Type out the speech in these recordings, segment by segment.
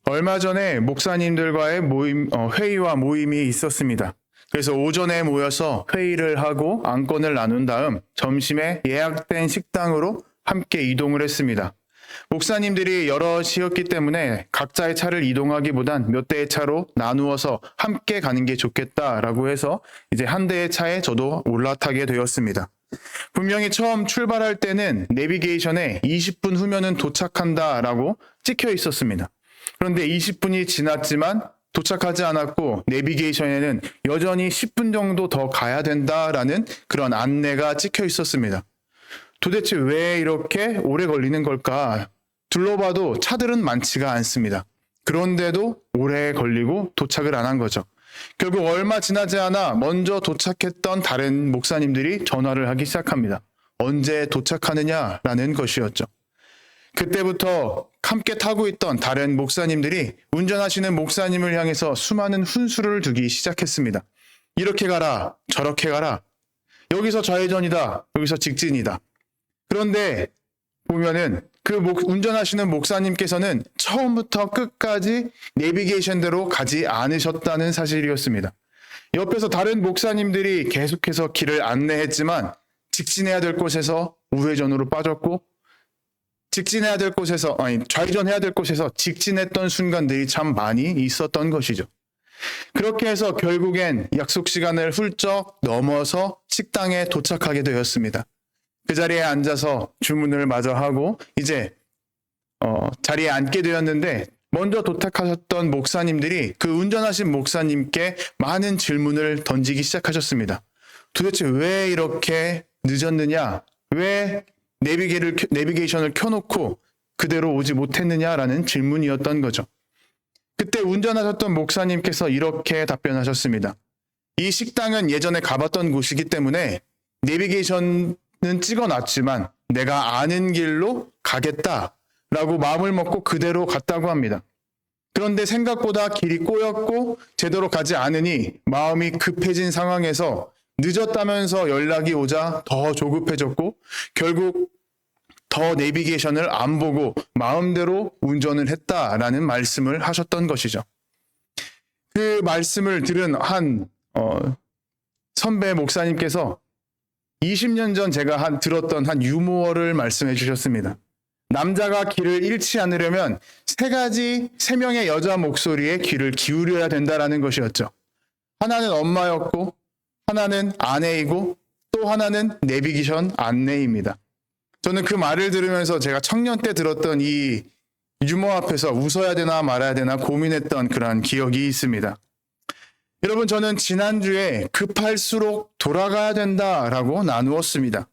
얼마 전에 목사님들과의 회의와 모임이 있었습니다. 그래서 오전에 모여서 회의를 하고 안건을 나눈 다음 점심에 예약된 식당으로 함께 이동을 했습니다. 목사님들이 여럿이었기 때문에 각자의 차를 이동하기보단 몇 대의 차로 나누어서 함께 가는 게 좋겠다라고 해서 이제 한 대의 차에 저도 올라타게 되었습니다. 분명히 처음 출발할 때는 내비게이션에 20분 후면은 도착한다라고 찍혀 있었습니다. 그런데 20분이 지났지만 도착하지 않았고 내비게이션에는 여전히 10분 정도 더 가야 된다라는 그런 안내가 찍혀 있었습니다. 도대체 왜 이렇게 오래 걸리는 걸까? 둘러봐도 차들은 많지가 않습니다. 그런데도 오래 걸리고 도착을 안 한 거죠. 결국 얼마 지나지 않아 먼저 도착했던 다른 목사님들이 전화를 하기 시작합니다. 언제 도착하느냐라는 것이었죠. 그때부터 함께 타고 있던 다른 목사님들이 운전하시는 목사님을 향해서 수많은 훈수를 두기 시작했습니다. 이렇게 가라, 저렇게 가라, 여기서 좌회전이다, 여기서 직진이다. 그런데 보면은 그 운전하시는 목사님께서는 처음부터 끝까지 내비게이션대로 가지 않으셨다는 사실이었습니다. 옆에서 다른 목사님들이 계속해서 길을 안내했지만 직진해야 될 곳에서 우회전으로 빠졌고 좌회전해야 될 곳에서 직진했던 순간들이 참 많이 있었던 것이죠. 그렇게 해서 결국엔 약속 시간을 훌쩍 넘어서 식당에 도착하게 되었습니다. 그 자리에 앉아서 주문을 마저 하고 이제 자리에 앉게 되었는데 먼저 도착하셨던 목사님들이 그 운전하신 목사님께 많은 질문을 던지기 시작하셨습니다. 도대체 왜 이렇게 늦었느냐? 왜 내비게이션을 켜놓고 그대로 오지 못했느냐라는 질문이었던 거죠. 그때 운전하셨던 목사님께서 이렇게 답변하셨습니다. 이 식당은 예전에 가봤던 곳이기 때문에 내비게이션은 찍어놨지만 내가 아는 길로 가겠다라고 마음을 먹고 그대로 갔다고 합니다. 그런데 생각보다 길이 꼬였고 제대로 가지 않으니 마음이 급해진 상황에서 늦었다면서 연락이 오자 더 조급해졌고 결국 더 내비게이션을 안 보고 마음대로 운전을 했다라는 말씀을 하셨던 것이죠. 그 말씀을 들은 한 선배 목사님께서 20년 전 제가 들었던 한 유머를 말씀해 주셨습니다. 남자가 길을 잃지 않으려면 세 명의 여자 목소리에 귀를 기울여야 된다라는 것이었죠. 하나는 엄마였고, 하나는 아내이고, 또 하나는 내비게이션 안내입니다. 저는 그 말을 들으면서 제가 청년 때 들었던 이 유머 앞에서 웃어야 되나 말아야 되나 고민했던 그런 기억이 있습니다. 여러분, 저는 지난주에 급할수록 돌아가야 된다라고 나누었습니다.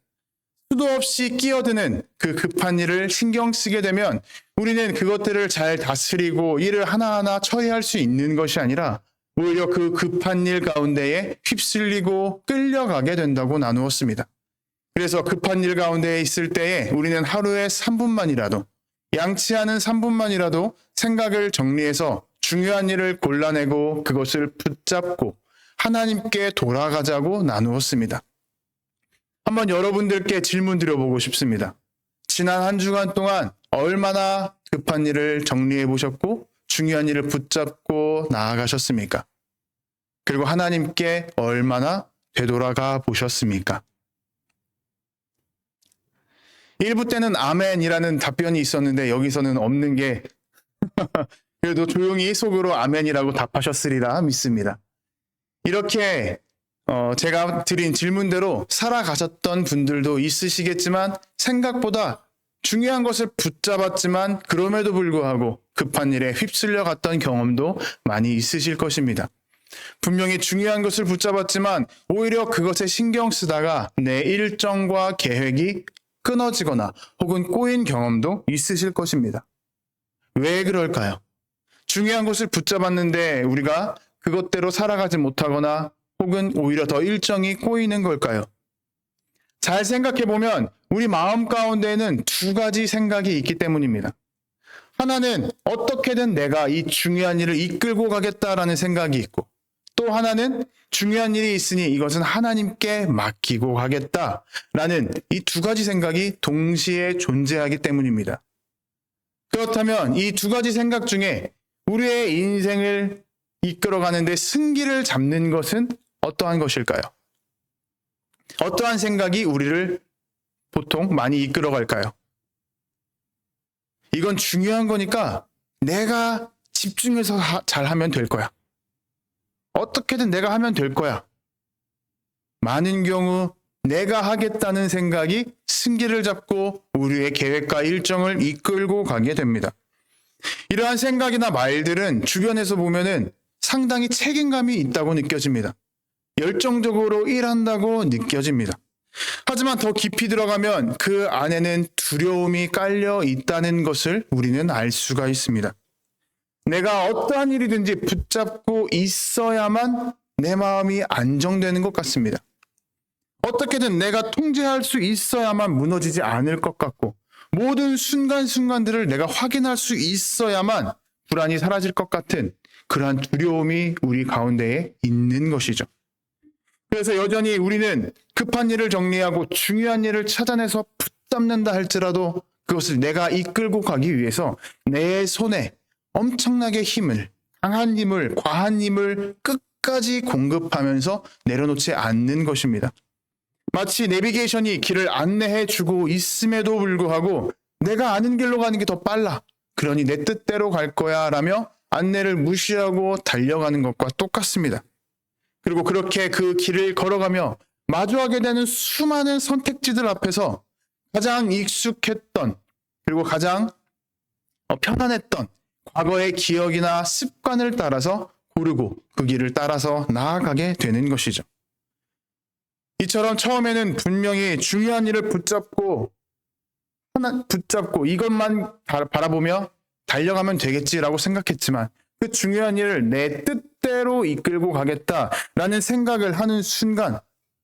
수도 없이 끼어드는 그 급한 일을 신경 쓰게 되면 우리는 그것들을 잘 다스리고 일을 하나하나 처리할 수 있는 것이 아니라 오히려 그 급한 일 가운데에 휩쓸리고 끌려가게 된다고 나누었습니다. 그래서 급한 일 가운데 있을 때에 우리는 하루에 3분만이라도, 양치 하는 3분만이라도 생각을 정리해서 중요한 일을 골라내고 그것을 붙잡고 하나님께 돌아가자고 나누었습니다. 한번 여러분들께 질문 드려보고 싶습니다. 지난 한 주간 동안 얼마나 급한 일을 정리해 보셨고 중요한 일을 붙잡고 나아가셨습니까? 그리고 하나님께 얼마나 되돌아가 보셨습니까? 1부 때는 아멘이라는 답변이 있었는데 여기서는 없는 게 그래도 조용히 속으로 아멘이라고 답하셨으리라 믿습니다. 이렇게 제가 드린 질문대로 살아가셨던 분들도 있으시겠지만 생각보다 중요한 것을 붙잡았지만 그럼에도 불구하고 급한 일에 휩쓸려 갔던 경험도 많이 있으실 것입니다. 분명히 중요한 것을 붙잡았지만 오히려 그것에 신경 쓰다가 내 일정과 계획이 끊어지거나 혹은 꼬인 경험도 있으실 것입니다. 왜 그럴까요? 중요한 것을 붙잡았는데 우리가 그것대로 살아가지 못하거나 혹은 오히려 더 일정이 꼬이는 걸까요? 잘 생각해보면 우리 마음 가운데에는 두 가지 생각이 있기 때문입니다. 하나는 어떻게든 내가 이 중요한 일을 이끌고 가겠다라는 생각이 있고 또 하나는 중요한 일이 있으니 이것은 하나님께 맡기고 가겠다라는 이 두 가지 생각이 동시에 존재하기 때문입니다. 그렇다면 이 두 가지 생각 중에 우리의 인생을 이끌어가는데 승기를 잡는 것은 어떠한 것일까요? 어떠한 생각이 우리를 보통 많이 이끌어갈까요? 이건 중요한 거니까 내가 집중해서 잘하면 될 거야. 어떻게든 내가 하면 될 거야. 많은 경우 내가 하겠다는 생각이 승기를 잡고 우리의 계획과 일정을 이끌고 가게 됩니다. 이러한 생각이나 말들은 주변에서 보면은 상당히 책임감이 있다고 느껴집니다. 열정적으로 일한다고 느껴집니다. 하지만 더 깊이 들어가면 그 안에는 두려움이 깔려 있다는 것을 우리는 알 수가 있습니다. 내가 어떠한 일이든지 붙잡고 있어야만 내 마음이 안정되는 것 같습니다. 어떻게든 내가 통제할 수 있어야만 무너지지 않을 것 같고, 모든 순간순간들을 내가 확인할 수 있어야만 불안이 사라질 것 같은 그러한 두려움이 우리 가운데에 있는 것이죠. 그래서 여전히 우리는 급한 일을 정리하고 중요한 일을 찾아내서 붙잡는다 할지라도 그것을 내가 이끌고 가기 위해서 내 손에 엄청나게 힘을, 강한 힘을, 과한 힘을 끝까지 공급하면서 내려놓지 않는 것입니다. 마치 내비게이션이 길을 안내해 주고 있음에도 불구하고 내가 아는 길로 가는 게 더 빨라. 그러니 내 뜻대로 갈 거야 라며 안내를 무시하고 달려가는 것과 똑같습니다. 그리고 그렇게 그 길을 걸어가며 마주하게 되는 수많은 선택지들 앞에서 가장 익숙했던 그리고 가장 편안했던 과거의 기억이나 습관을 따라서 고르고 그 길을 따라서 나아가게 되는 것이죠. 이처럼 처음에는 분명히 중요한 일을 붙잡고 이것만 바라보며 달려가면 되겠지라고 생각했지만 그 중요한 일을 내 뜻대로 이끌고 가겠다라는 생각을 하는 순간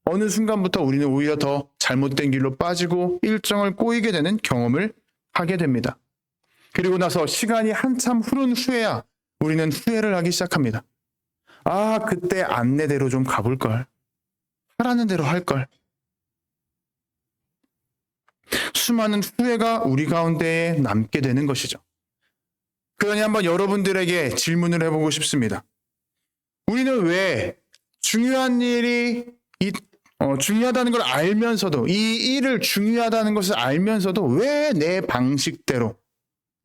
어느 순간부터 우리는 오히려 더 잘못된 길로 빠지고 일정을 꼬이게 되는 경험을 하게 됩니다. 그리고 나서 시간이 한참 흐른 후에야 우리는 후회를 하기 시작합니다. 아, 그때 안내대로 좀 가볼걸. 하라는 대로 할걸. 수많은 후회가 우리 가운데에 남게 되는 것이죠. 그러니 한번 여러분들에게 질문을 해보고 싶습니다. 우리는 왜 중요한 일이 중요하다는 걸 알면서도 이 일을 중요하다는 것을 알면서도 왜 내 방식대로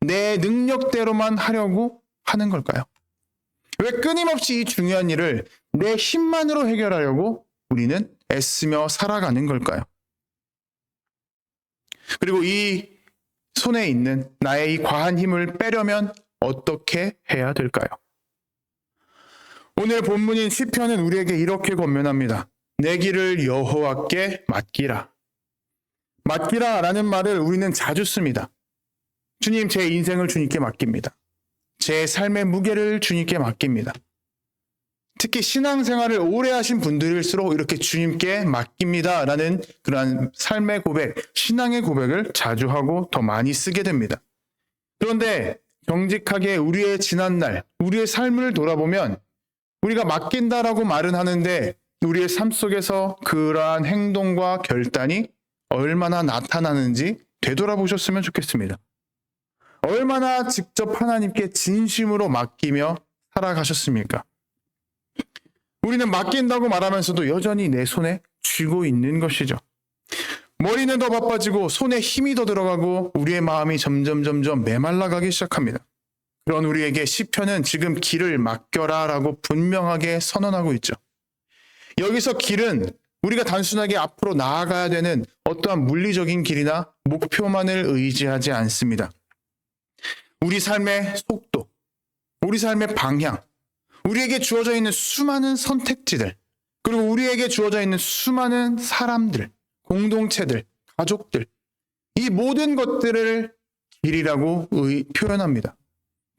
내 능력대로만 하려고 하는 걸까요? 왜 끊임없이 이 중요한 일을 내 힘만으로 해결하려고 우리는 애쓰며 살아가는 걸까요? 그리고 이 손에 있는 나의 이 과한 힘을 빼려면 어떻게 해야 될까요? 오늘 본문인 시편은 우리에게 이렇게 권면합니다. 내 길을 여호와께 맡기라. 맡기라라는 말을 우리는 자주 씁니다. 주님, 제 인생을 주님께 맡깁니다. 제 삶의 무게를 주님께 맡깁니다. 특히 신앙생활을 오래 하신 분들일수록 이렇게 주님께 맡깁니다라는 그러한 삶의 고백, 신앙의 고백을 자주 하고 더 많이 쓰게 됩니다. 그런데 정직하게 우리의 지난날, 우리의 삶을 돌아보면 우리가 맡긴다라고 말은 하는데 우리의 삶 속에서 그러한 행동과 결단이 얼마나 나타나는지 되돌아보셨으면 좋겠습니다. 얼마나 직접 하나님께 진심으로 맡기며 살아가셨습니까? 우리는 맡긴다고 말하면서도 여전히 내 손에 쥐고 있는 것이죠. 머리는 더 바빠지고 손에 힘이 더 들어가고 우리의 마음이 점점 메말라가기 시작합니다. 그런 우리에게 시편은 지금 길을 맡겨라라고 분명하게 선언하고 있죠. 여기서 길은 우리가 단순하게 앞으로 나아가야 되는 어떠한 물리적인 길이나 목표만을 의지하지 않습니다. 우리 삶의 속도, 우리 삶의 방향, 우리에게 주어져 있는 수많은 선택지들, 그리고 우리에게 주어져 있는 수많은 사람들, 공동체들, 가족들, 이 모든 것들을 길이라고 표현합니다.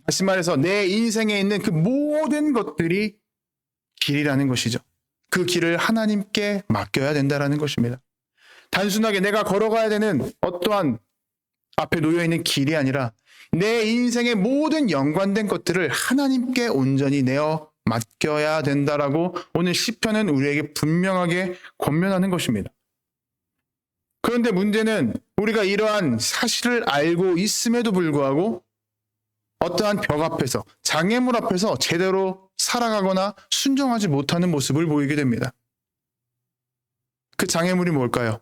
다시 말해서 내 인생에 있는 그 모든 것들이 길이라는 것이죠. 그 길을 하나님께 맡겨야 된다는 것입니다. 단순하게 내가 걸어가야 되는 어떠한 앞에 놓여있는 길이 아니라 내 인생의 모든 연관된 것들을 하나님께 온전히 내어 맡겨야 된다라고 오늘 시편은 우리에게 분명하게 권면하는 것입니다. 그런데 문제는 우리가 이러한 사실을 알고 있음에도 불구하고 어떠한 벽 앞에서, 장애물 앞에서 제대로 살아가거나 순종하지 못하는 모습을 보이게 됩니다. 그 장애물이 뭘까요?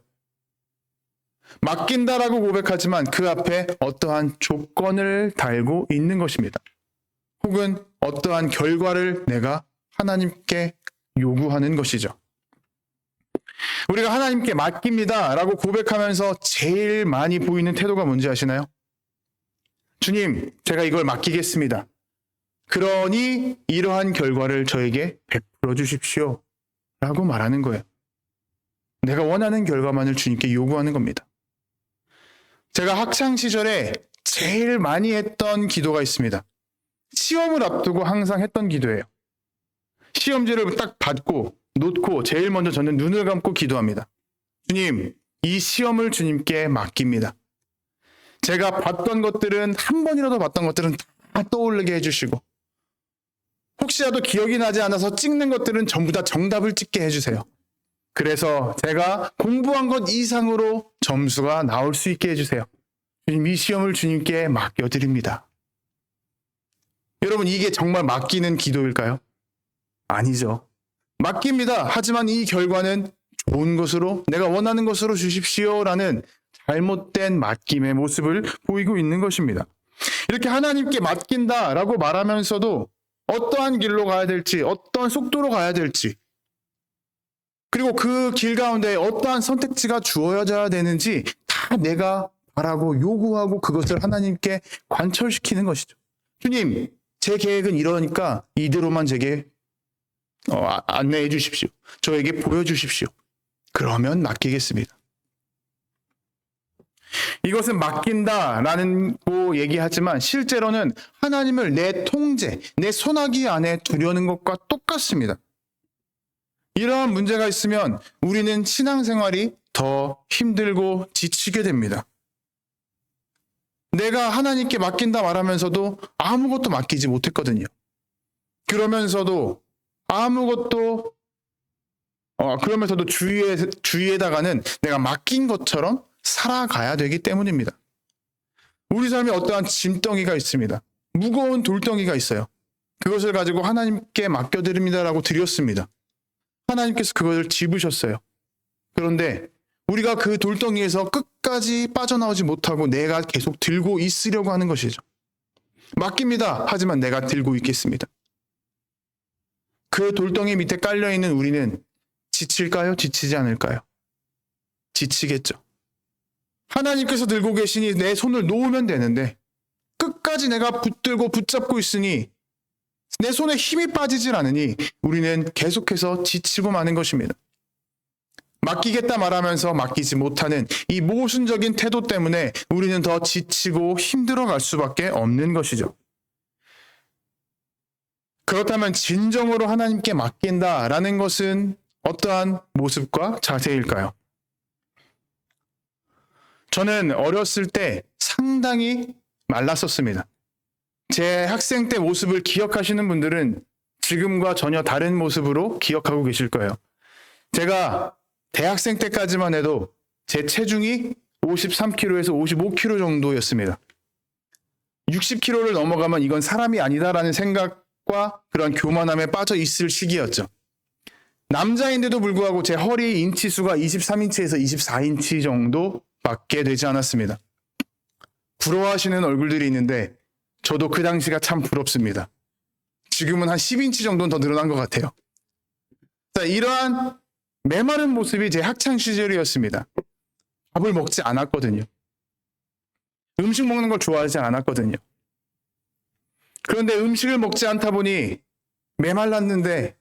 맡긴다라고 고백하지만 그 앞에 어떠한 조건을 달고 있는 것입니다. 혹은 어떠한 결과를 내가 하나님께 요구하는 것이죠. 우리가 하나님께 맡깁니다 라고 고백하면서 제일 많이 보이는 태도가 뭔지 아시나요? 주님, 제가 이걸 맡기겠습니다. 그러니 이러한 결과를 저에게 베풀어 주십시오 라고 말하는 거예요. 내가 원하는 결과만을 주님께 요구하는 겁니다. 제가 학창 시절에 제일 많이 했던 기도가 있습니다. 시험을 앞두고 항상 했던 기도예요. 시험지를 딱 받고 놓고 제일 먼저 저는 눈을 감고 기도합니다. 주님, 이 시험을 주님께 맡깁니다. 제가 봤던 것들은, 한 번이라도 봤던 것들은 다 떠오르게 해주시고, 혹시라도 기억이 나지 않아서 찍는 것들은 전부 다 정답을 찍게 해주세요. 그래서 제가 공부한 것 이상으로 점수가 나올 수 있게 해주세요. 주님, 이 시험을 주님께 맡겨드립니다. 여러분, 이게 정말 맡기는 기도일까요? 아니죠. 맡깁니다. 하지만 이 결과는 좋은 것으로, 내가 원하는 것으로 주십시오라는 잘못된 맡김의 모습을 보이고 있는 것입니다. 이렇게 하나님께 맡긴다라고 말하면서도 어떠한 길로 가야 될지, 어떠한 속도로 가야 될지, 그리고 그 길 가운데 어떠한 선택지가 주어져야 되는지 다 내가 바라고 요구하고 그것을 하나님께 관철시키는 것이죠. 주님, 제 계획은 이러니까 이대로만 제게 안내해 주십시오. 저에게 보여주십시오. 그러면 맡기겠습니다. 이것은 맡긴다라는 거 얘기하지만 실제로는 하나님을 내 통제, 내 손아귀 안에 두려는 것과 똑같습니다. 이러한 문제가 있으면 우리는 신앙생활이 더 힘들고 지치게 됩니다. 내가 하나님께 맡긴다 말하면서도 아무것도 맡기지 못했거든요. 그러면서도 주위에다가는 내가 맡긴 것처럼 살아가야 되기 때문입니다. 우리 삶에 어떠한 짐덩이가 있습니다. 무거운 돌덩이가 있어요. 그것을 가지고 하나님께 맡겨드립니다라고 드렸습니다. 하나님께서 그것을 집으셨어요. 그런데 우리가 그 돌덩이에서 끝까지 빠져나오지 못하고 내가 계속 들고 있으려고 하는 것이죠. 맡깁니다. 하지만 내가 들고 있겠습니다. 그 돌덩이 밑에 깔려있는 우리는 지칠까요? 지치지 않을까요? 지치겠죠. 하나님께서 들고 계시니 내 손을 놓으면 되는데 끝까지 내가 붙들고 붙잡고 있으니 내 손에 힘이 빠지질 않으니 우리는 계속해서 지치고 마는 것입니다. 맡기겠다 말하면서 맡기지 못하는 이 모순적인 태도 때문에 우리는 더 지치고 힘들어갈 수밖에 없는 것이죠. 그렇다면 진정으로 하나님께 맡긴다라는 것은 어떠한 모습과 자세일까요? 저는 어렸을 때 상당히 말랐었습니다. 제 학생 때 모습을 기억하시는 분들은 지금과 전혀 다른 모습으로 기억하고 계실 거예요. 제가 대학생 때까지만 해도 제 체중이 53kg에서 55kg 정도였습니다. 60kg를 넘어가면 이건 사람이 아니다라는 생각과 그런 교만함에 빠져 있을 시기였죠. 남자인데도 불구하고 제 허리 인치수가 23인치에서 24인치 정도밖에 되지 않았습니다. 부러워하시는 얼굴들이 있는데 저도 그 당시가 참 부럽습니다. 지금은 한 10인치 정도는 더 늘어난 것 같아요. 자, 이러한 메마른 모습이 제 학창 시절이었습니다. 밥을 먹지 않았거든요. 음식 먹는 걸 좋아하지 않았거든요. 그런데 음식을 먹지 않다 보니 메말랐는데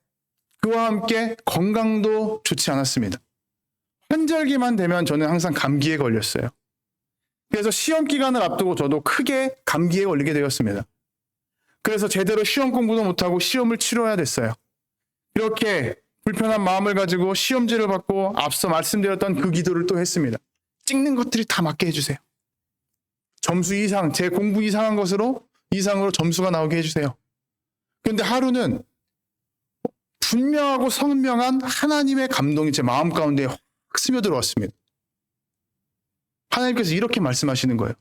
그와 함께 건강도 좋지 않았습니다. 환절기만 되면 저는 항상 감기에 걸렸어요. 그래서 시험 기간을 앞두고 저도 크게 감기에 걸리게 되었습니다. 그래서 제대로 시험 공부도 못하고 시험을 치러야 됐어요. 이렇게 불편한 마음을 가지고 시험지를 받고 앞서 말씀드렸던 그 기도를 또 했습니다. 찍는 것들이 다 맞게 해주세요. 점수 이상, 제 공부 이상으로 점수가 나오게 해주세요. 그런데 하루는 분명하고 선명한 하나님의 감동이 제 마음 가운데 확 스며들어왔습니다. 하나님께서 이렇게 말씀하시는 거예요.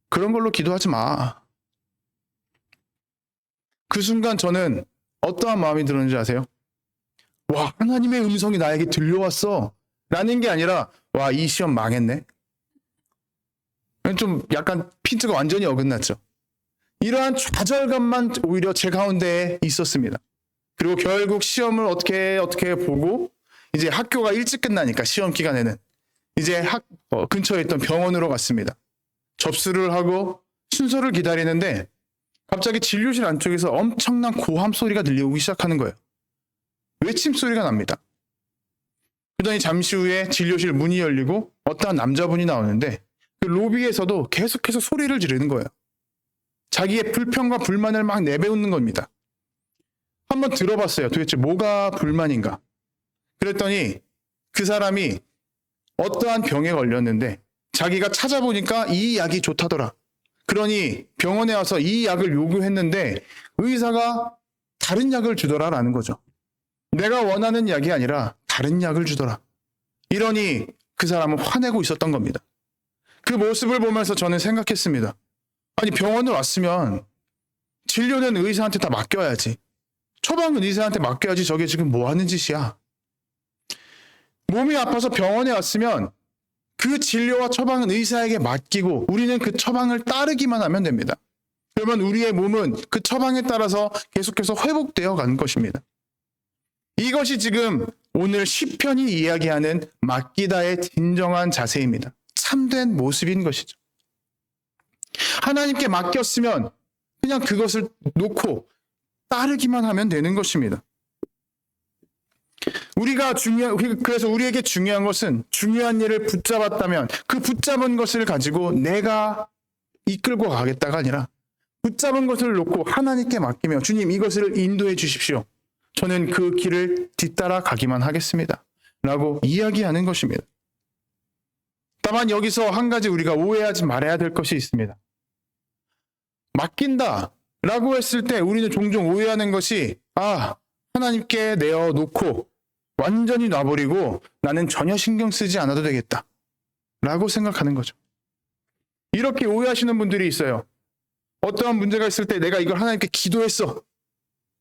그런 걸로 기도하지 마. 그 순간 저는 어떠한 마음이 들었는지 아세요? 와, 하나님의 음성이 나에게 들려왔어. 라는 게 아니라, 와, 이 시험 망했네. 좀 약간 핀트가 완전히 어긋났죠. 이러한 좌절감만 오히려 제 가운데에 있었습니다. 그리고 결국 시험을 어떻게 보고, 이제 학교가 일찍 끝나니까 시험 기간에는 이제 근처에 있던 병원으로 갔습니다. 접수를 하고 순서를 기다리는데 갑자기 진료실 안쪽에서 엄청난 고함 소리가 들려오기 시작하는 거예요. 외침 소리가 납니다. 그러더니 잠시 후에 진료실 문이 열리고 어떠한 남자분이 나오는데 그 로비에서도 계속해서 소리를 지르는 거예요. 자기의 불평과 불만을 막 내뱉는 겁니다. 한번 들어봤어요. 도대체 뭐가 불만인가? 그랬더니 그 사람이 어떠한 병에 걸렸는데 자기가 찾아보니까 이 약이 좋다더라. 그러니 병원에 와서 이 약을 요구했는데 의사가 다른 약을 주더라라는 거죠. 내가 원하는 약이 아니라 다른 약을 주더라. 이러니 그 사람은 화내고 있었던 겁니다. 그 모습을 보면서 저는 생각했습니다. 아니, 병원을 왔으면 진료는 의사한테 다 맡겨야지. 처방은 의사한테 맡겨야지. 저게 지금 뭐 하는 짓이야. 몸이 아파서 병원에 왔으면 그 진료와 처방은 의사에게 맡기고 우리는 그 처방을 따르기만 하면 됩니다. 그러면 우리의 몸은 그 처방에 따라서 계속해서 회복되어 가는 것입니다. 이것이 지금 오늘 시편이 이야기하는 맡기다의 진정한 자세입니다. 참된 모습인 것이죠. 하나님께 맡겼으면 그냥 그것을 놓고 따르기만 하면 되는 것입니다. 그래서 우리에게 중요한 것은 중요한 일을 붙잡았다면 그 붙잡은 것을 가지고 내가 이끌고 가겠다가 아니라 붙잡은 것을 놓고 하나님께 맡기며 주님 이것을 인도해 주십시오. 저는 그 길을 뒤따라 가기만 하겠습니다. 라고 이야기하는 것입니다. 다만 여기서 한 가지 우리가 오해하지 말아야 될 것이 있습니다. 맡긴다 라고 했을 때 우리는 종종 오해하는 것이 하나님께 내어놓고 완전히 놔버리고 나는 전혀 신경 쓰지 않아도 되겠다 라고 생각하는 거죠. 이렇게 오해하시는 분들이 있어요. 어떠한 문제가 있을 때 내가 이걸 하나님께 기도했어.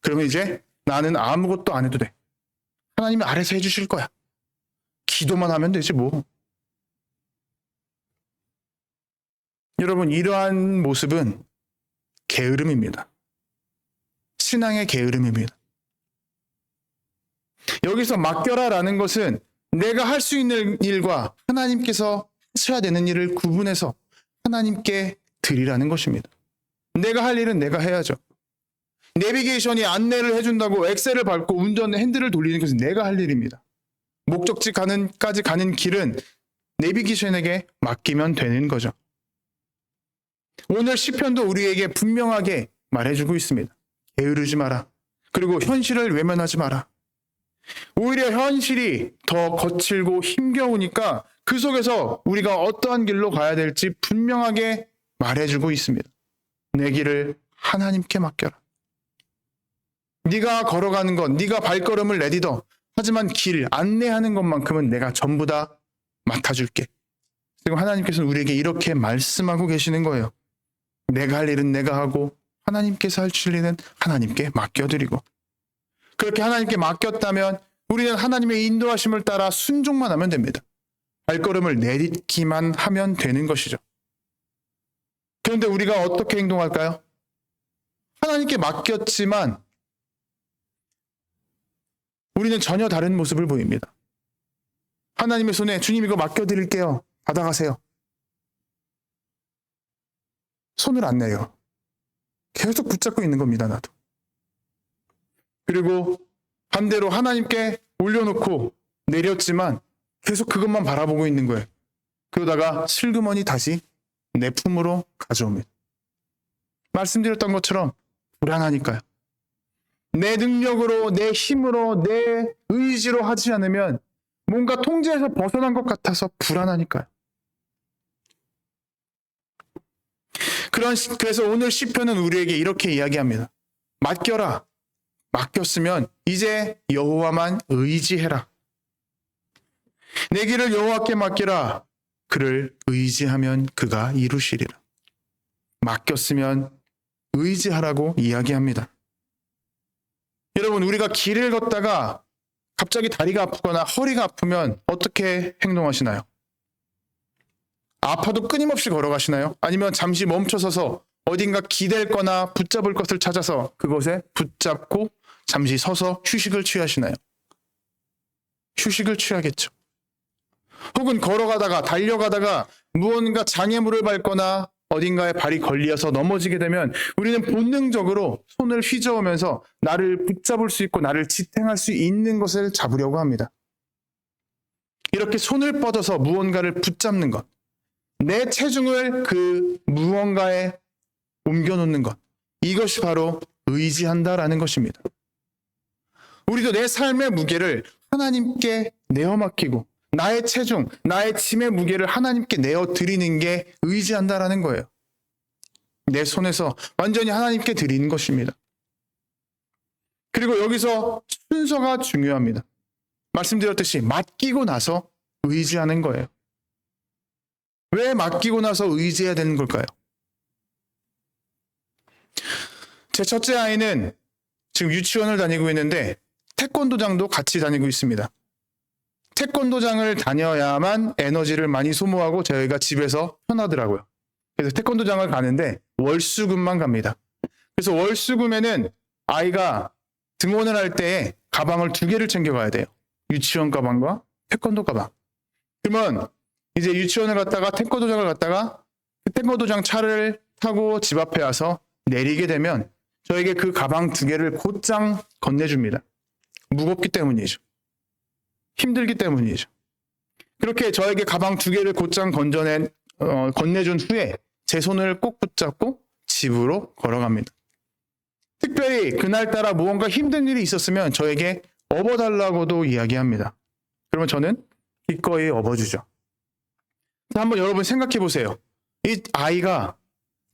그러면 이제 나는 아무것도 안 해도 돼. 하나님이 알아서 해주실 거야. 기도만 하면 되지 뭐. 여러분, 이러한 모습은 게으름입니다. 신앙의 게으름입니다. 여기서 맡겨라라는 것은 내가 할 수 있는 일과 하나님께서 하셔야 되는 일을 구분해서 하나님께 드리라는 것입니다. 내가 할 일은 내가 해야죠. 내비게이션이 안내를 해준다고 엑셀을 밟고 운전 핸들을 돌리는 것은 내가 할 일입니다. 목적지까지 가는 길은 내비게이션에게 맡기면 되는 거죠. 오늘 시편도 우리에게 분명하게 말해주고 있습니다. 게으르지 마라. 그리고 현실을 외면하지 마라. 오히려 현실이 더 거칠고 힘겨우니까 그 속에서 우리가 어떠한 길로 가야 될지 분명하게 말해주고 있습니다. 내 길을 하나님께 맡겨라. 네가 걸어가는 것, 네가 발걸음을 내딛어. 하지만 길 안내하는 것만큼은 내가 전부 다 맡아줄게. 지금 하나님께서는 우리에게 이렇게 말씀하고 계시는 거예요. 내가 할 일은 내가 하고 하나님께서 하실 일은 하나님께 맡겨드리고, 그렇게 하나님께 맡겼다면 우리는 하나님의 인도하심을 따라 순종만 하면 됩니다. 발걸음을 내딛기만 하면 되는 것이죠. 그런데 우리가 어떻게 행동할까요? 하나님께 맡겼지만 우리는 전혀 다른 모습을 보입니다. 하나님의 손에 주님 이거 맡겨드릴게요. 받아가세요. 손을 안 내요. 계속 붙잡고 있는 겁니다, 나도. 그리고 반대로 하나님께 올려놓고 내렸지만 계속 그것만 바라보고 있는 거예요. 그러다가 슬그머니 다시 내 품으로 가져옵니다. 말씀드렸던 것처럼 불안하니까요. 내 능력으로, 내 힘으로, 내 의지로 하지 않으면 뭔가 통제에서 벗어난 것 같아서 불안하니까요. 그래서 오늘 시편은 우리에게 이렇게 이야기합니다. 맡겨라. 맡겼으면 이제 여호와만 의지해라. 내 길을 여호와께 맡기라. 그를 의지하면 그가 이루시리라. 맡겼으면 의지하라고 이야기합니다. 여러분, 우리가 길을 걷다가 갑자기 다리가 아프거나 허리가 아프면 어떻게 행동하시나요? 아파도 끊임없이 걸어가시나요? 아니면 잠시 멈춰서서 어딘가 기댈 거나 붙잡을 것을 찾아서 그곳에 붙잡고 잠시 서서 휴식을 취하시나요? 휴식을 취하겠죠. 혹은 걸어가다가 달려가다가 무언가 장애물을 밟거나 어딘가에 발이 걸려서 넘어지게 되면 우리는 본능적으로 손을 휘저으면서 나를 붙잡을 수 있고 나를 지탱할 수 있는 것을 잡으려고 합니다. 이렇게 손을 뻗어서 무언가를 붙잡는 것, 내 체중을 그 무언가에 옮겨놓는 것, 이것이 바로 의지한다라는 것입니다. 우리도 내 삶의 무게를 하나님께 내어 맡기고 나의 체중, 나의 짐의 무게를 하나님께 내어드리는 게 의지한다라는 거예요. 내 손에서 완전히 하나님께 드리는 것입니다. 그리고 여기서 순서가 중요합니다. 말씀드렸듯이 맡기고 나서 의지하는 거예요. 왜 맡기고 나서 의지해야 되는 걸까요? 제 첫째 아이는 지금 유치원을 다니고 있는데 태권도장도 같이 다니고 있습니다. 태권도장을 다녀야만 에너지를 많이 소모하고 저희가 집에서 편하더라고요. 그래서 태권도장을 가는데 월수금만 갑니다. 그래서 월수금에는 아이가 등원을 할 때 가방을 2개를 챙겨가야 돼요. 유치원 가방과 태권도 가방. 그러면 이제 유치원을 갔다가 태권도장을 갔다가 그 태권도장 차를 타고 집 앞에 와서 내리게 되면 저에게 그 가방 2개를 곧장 건네줍니다. 무겁기 때문이죠. 힘들기 때문이죠. 그렇게 저에게 가방 2개를 곧장 건네준 후에 제 손을 꼭 붙잡고 집으로 걸어갑니다. 특별히 그날따라 무언가 힘든 일이 있었으면 저에게 업어달라고도 이야기합니다. 그러면 저는 기꺼이 업어주죠. 한번 여러분 생각해 보세요. 이 아이가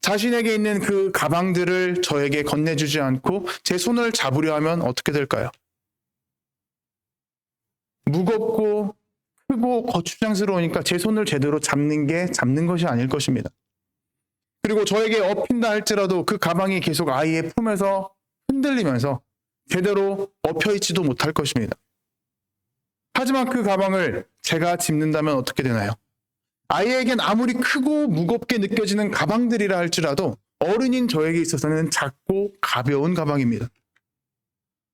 자신에게 있는 그 가방들을 저에게 건네주지 않고 제 손을 잡으려 하면 어떻게 될까요? 무겁고 크고 거추장스러우니까 제 손을 제대로 잡는 것이 아닐 것입니다. 그리고 저에게 업힌다 할지라도 그 가방이 계속 아이의 품에서 흔들리면서 제대로 엎혀있지도 못할 것입니다. 하지만 그 가방을 제가 짚는다면 어떻게 되나요? 아이에겐 아무리 크고 무겁게 느껴지는 가방들이라 할지라도 어른인 저에게 있어서는 작고 가벼운 가방입니다.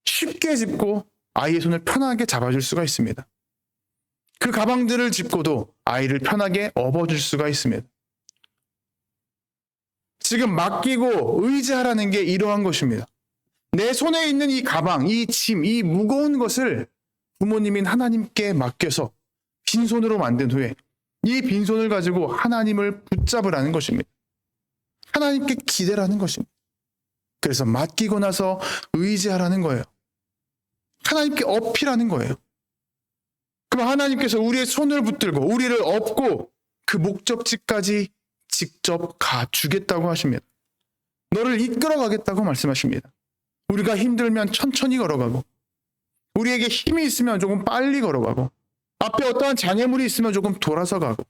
쉽게 짚고 아이의 손을 편하게 잡아줄 수가 있습니다. 그 가방들을 짚고도 아이를 편하게 업어줄 수가 있습니다. 지금 맡기고 의지하라는 게 이러한 것입니다. 내 손에 있는 이 가방, 이 짐, 이 무거운 것을 부모님인 하나님께 맡겨서 빈손으로 만든 후에 이 빈손을 가지고 하나님을 붙잡으라는 것입니다. 하나님께 기대라는 것입니다. 그래서 맡기고 나서 의지하라는 거예요. 하나님께 업히라는 거예요. 그럼 하나님께서 우리의 손을 붙들고 우리를 업고 그 목적지까지 직접 가주겠다고 하십니다. 너를 이끌어 가겠다고 말씀하십니다. 우리가 힘들면 천천히 걸어가고 우리에게 힘이 있으면 조금 빨리 걸어가고 앞에 어떠한 장애물이 있으면 조금 돌아서 가고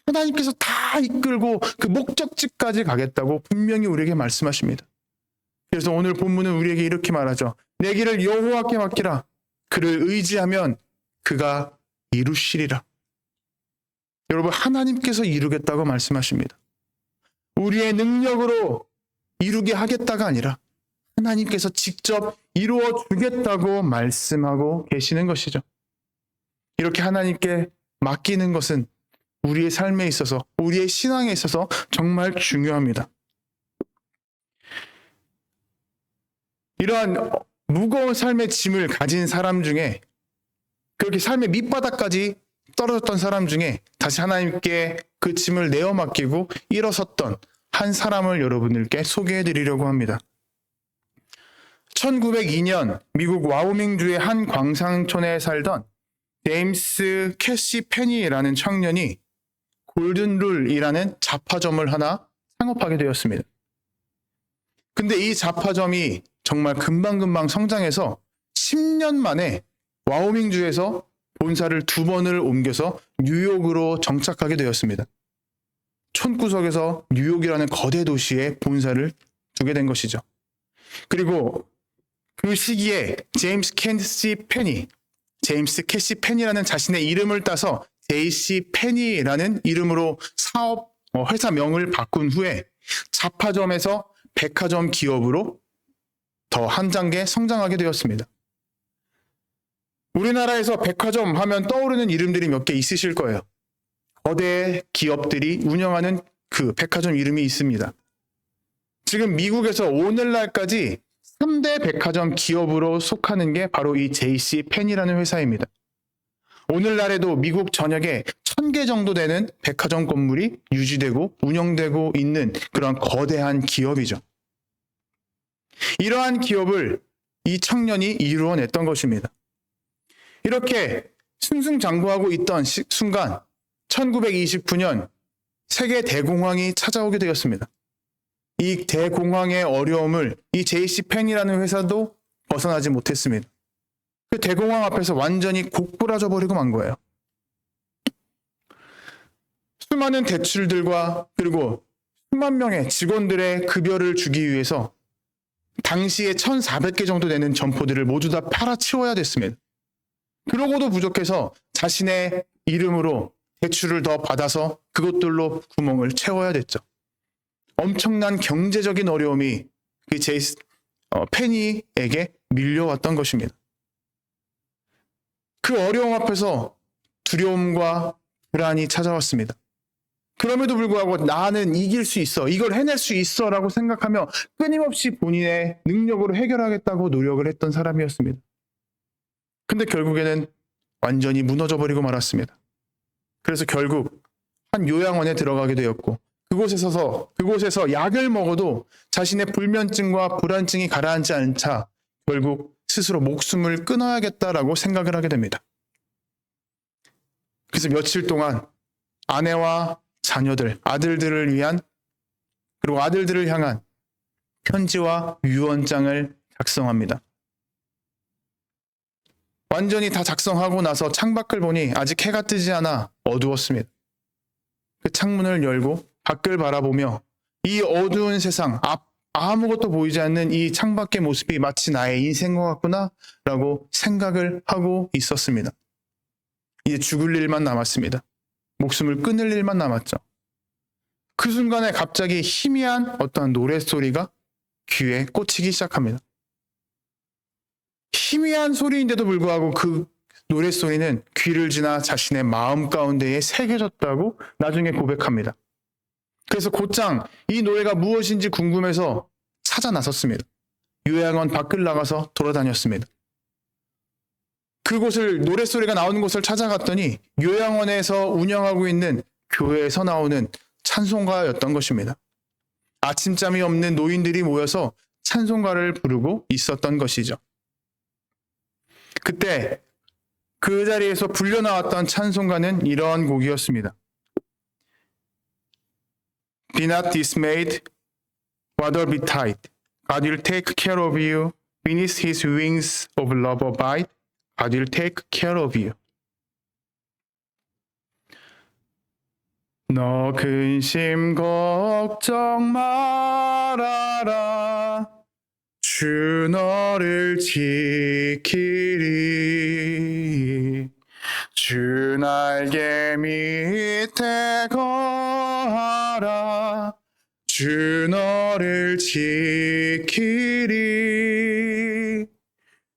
하나님께서 다 이끌고 그 목적지까지 가겠다고 분명히 우리에게 말씀하십니다. 그래서 오늘 본문은 우리에게 이렇게 말하죠. 내 길을 여호와께 맡기라. 그를 의지하면 그가 이루시리라. 여러분, 하나님께서 이루겠다고 말씀하십니다. 우리의 능력으로 이루게 하겠다가 아니라 하나님께서 직접 이루어 주겠다고 말씀하고 계시는 것이죠. 이렇게 하나님께 맡기는 것은 우리의 삶에 있어서, 우리의 신앙에 있어서 정말 중요합니다. 이러한 무거운 삶의 짐을 가진 사람 중에, 그렇게 삶의 밑바닥까지 떨어졌던 사람 중에 다시 하나님께 그 짐을 내어 맡기고 일어섰던 한 사람을 여러분들께 소개해 드리려고 합니다. 1902년 미국 와우밍주의 한 광산촌에 살던 제임스 캐시 페니라는 청년이 골든룰이라는 잡화점을 하나 창업하게 되었습니다. 근데 이 잡화점이 정말 금방금방 성장해서 10년 만에 와우밍주에서 본사를 2번을 옮겨서 뉴욕으로 정착하게 되었습니다. 촌구석에서 뉴욕이라는 거대 도시에 본사를 두게 된 것이죠. 그리고 그 시기에 제임스 캐시 페니라는 자신의 이름을 따서 JC 페니라는 이름으로 회사명을 바꾼 후에 잡화점에서 백화점 기업으로 더 한 단계 성장하게 되었습니다. 우리나라에서 백화점 하면 떠오르는 이름들이 몇 개 있으실 거예요. 거대 기업들이 운영하는 그 백화점 이름이 있습니다. 지금 미국에서 오늘날까지 3대 백화점 기업으로 속하는 게 바로 이 JC 펜이라는 회사입니다. 오늘날에도 미국 전역에 1000개 정도 되는 백화점 건물이 유지되고 운영되고 있는 그런 거대한 기업이죠. 이러한 기업을 이 청년이 이루어냈던 것입니다. 이렇게 승승장구하고 있던 순간 1929년 세계 대공황이 찾아오게 되었습니다. 이 대공황의 어려움을 이 JC 펜이라는 회사도 벗어나지 못했습니다. 그 대공황 앞에서 완전히 고꾸라져 버리고 만 거예요. 수많은 대출들과 그리고 수만 명의 직원들의 급여를 주기 위해서 당시에 1,400개 정도 되는 점포들을 모두 다 팔아치워야 됐습니다. 그러고도 부족해서 자신의 이름으로 대출을 더 받아서 그것들로 구멍을 채워야 됐죠. 엄청난 경제적인 어려움이 그 페니에게 밀려왔던 것입니다. 그 어려움 앞에서 두려움과 불안이 찾아왔습니다. 그럼에도 불구하고 나는 이길 수 있어, 이걸 해낼 수 있어 라고 생각하며 끊임없이 본인의 능력으로 해결하겠다고 노력을 했던 사람이었습니다. 근데 결국에는 완전히 무너져 버리고 말았습니다. 그래서 결국 한 요양원에 들어가게 되었고 그곳에서 약을 먹어도 자신의 불면증과 불안증이 가라앉지 않자 결국 스스로 목숨을 끊어야겠다라고 생각을 하게 됩니다. 그래서 며칠 동안 아내와 자녀들, 아들들을 위한 그리고 아들들을 향한 편지와 유언장을 작성합니다. 완전히 다 작성하고 나서 창밖을 보니 아직 해가 뜨지 않아 어두웠습니다. 그 창문을 열고 밖을 바라보며 이 어두운 세상, 아무것도 보이지 않는 이 창밖의 모습이 마치 나의 인생인 것 같구나 라고 생각을 하고 있었습니다. 이제 죽을 일만 남았습니다. 목숨을 끊을 일만 남았죠. 그 순간에 갑자기 희미한 어떤 노랫소리가 귀에 꽂히기 시작합니다. 희미한 소리인데도 불구하고 그 노랫소리는 귀를 지나 자신의 마음 가운데에 새겨졌다고 나중에 고백합니다. 그래서 곧장 이 노래가 무엇인지 궁금해서 찾아 나섰습니다. 요양원 밖을 나가서 돌아다녔습니다. 그곳을 노랫소리가 나오는 곳을 찾아갔더니 요양원에서 운영하고 있는 교회에서 나오는 찬송가였던 것입니다. 아침잠이 없는 노인들이 모여서 찬송가를 부르고 있었던 것이죠. 그때 그 자리에서 불려나왔던 찬송가는 이러한 곡이었습니다. Be not dismayed, rather be tight. God will take care of you. Beneath his wings of love abide. God will take care of you. 너 근심 걱정 말아라. 주 너를 지키리. 주 날개 밑에 거하라. 주 너를 지키리.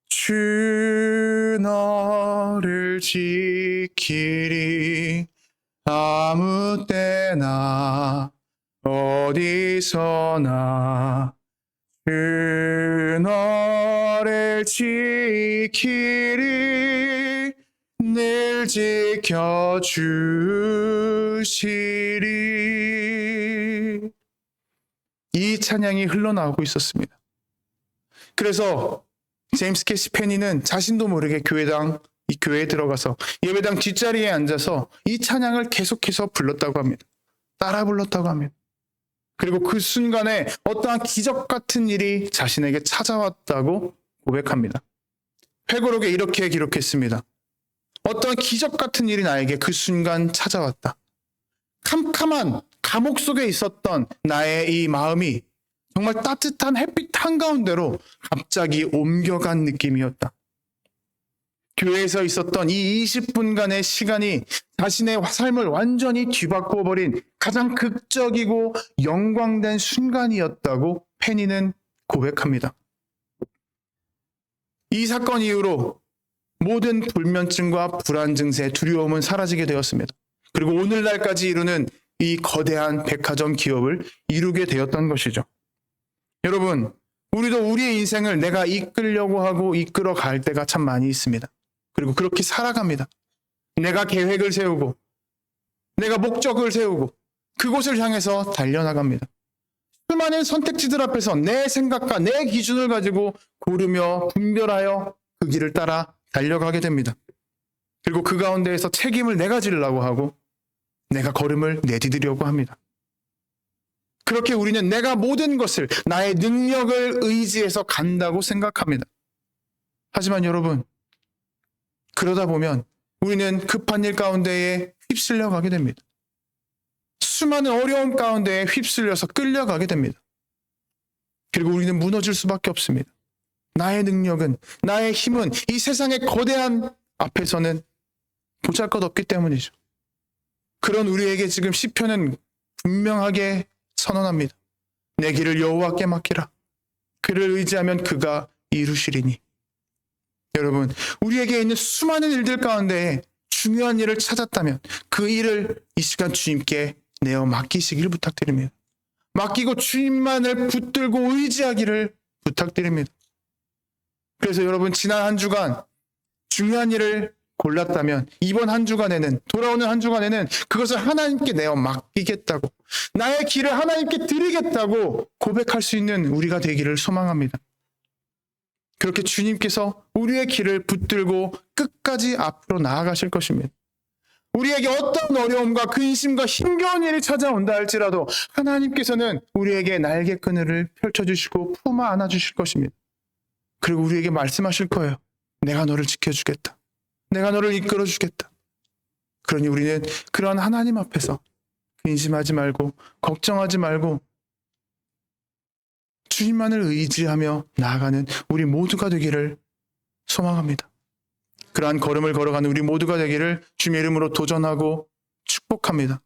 주 너를 지키리. 아무 때나 어디서나 주 너를 지키리. 늘 지켜주시리. 이 찬양이 흘러나오고 있었습니다. 그래서 제임스 캐시 페니는 자신도 모르게 이 교회에 들어가서 예배당 뒷자리에 앉아서 이 찬양을 계속해서 불렀다고 합니다. 따라 불렀다고 합니다. 그리고 그 순간에 어떠한 기적 같은 일이 자신에게 찾아왔다고 고백합니다. 회고록에 이렇게 기록했습니다. 어떠한 기적 같은 일이 나에게 그 순간 찾아왔다. 캄캄한 감옥 속에 있었던 나의 이 마음이 정말 따뜻한 햇빛 한가운데로 갑자기 옮겨간 느낌이었다. 교회에서 있었던 이 20분간의 시간이 자신의 삶을 완전히 뒤바꾸어 버린 가장 극적이고 영광된 순간이었다고 페니는 고백합니다. 이 사건 이후로 모든 불면증과 불안 증세, 두려움은 사라지게 되었습니다. 그리고 오늘날까지 이루는 이 거대한 백화점 기업을 이루게 되었던 것이죠. 여러분, 우리도 우리의 인생을 내가 이끌려고 하고 이끌어 갈 때가 참 많이 있습니다. 그리고 그렇게 살아갑니다. 내가 계획을 세우고, 내가 목적을 세우고, 그곳을 향해서 달려나갑니다. 수많은 선택지들 앞에서 내 생각과 내 기준을 가지고 고르며 분별하여 그 길을 따라 달려가게 됩니다. 그리고 그 가운데에서 책임을 내가 지려고 하고, 내가 걸음을 내디디려고 합니다. 그렇게 우리는 내가 모든 것을 나의 능력을 의지해서 간다고 생각합니다. 하지만 여러분, 그러다 보면 우리는 급한 일 가운데에 휩쓸려 가게 됩니다. 수많은 어려움 가운데에 휩쓸려서 끌려가게 됩니다. 그리고 우리는 무너질 수밖에 없습니다. 나의 능력은, 나의 힘은 이 세상의 거대한 앞에서는 보잘것없기 때문이죠. 그런 우리에게 지금 시편은 분명하게 선언합니다. 내 길을 여호와께 맡기라. 그를 의지하면 그가 이루시리니. 여러분, 우리에게 있는 수많은 일들 가운데 중요한 일을 찾았다면 그 일을 이 시간 주님께 내어 맡기시길 부탁드립니다. 맡기고 주님만을 붙들고 의지하기를 부탁드립니다. 그래서 여러분, 지난 한 주간 중요한 일을 골랐다면 이번 한 주간에는, 돌아오는 한 주간에는 그것을 하나님께 내어 맡기겠다고, 나의 길을 하나님께 드리겠다고 고백할 수 있는 우리가 되기를 소망합니다. 그렇게 주님께서 우리의 길을 붙들고 끝까지 앞으로 나아가실 것입니다. 우리에게 어떤 어려움과 근심과 힘겨운 일이 찾아온다 할지라도 하나님께서는 우리에게 날개 그늘을 펼쳐주시고 품어 안아주실 것입니다. 그리고 우리에게 말씀하실 거예요. 내가 너를 지켜주겠다. 내가 너를 이끌어주겠다. 그러니 우리는 그런 하나님 앞에서 근심하지 말고 걱정하지 말고 주님만을 의지하며 나아가는 우리 모두가 되기를 소망합니다. 그러한 걸음을 걸어가는 우리 모두가 되기를 주님의 이름으로 도전하고 축복합니다.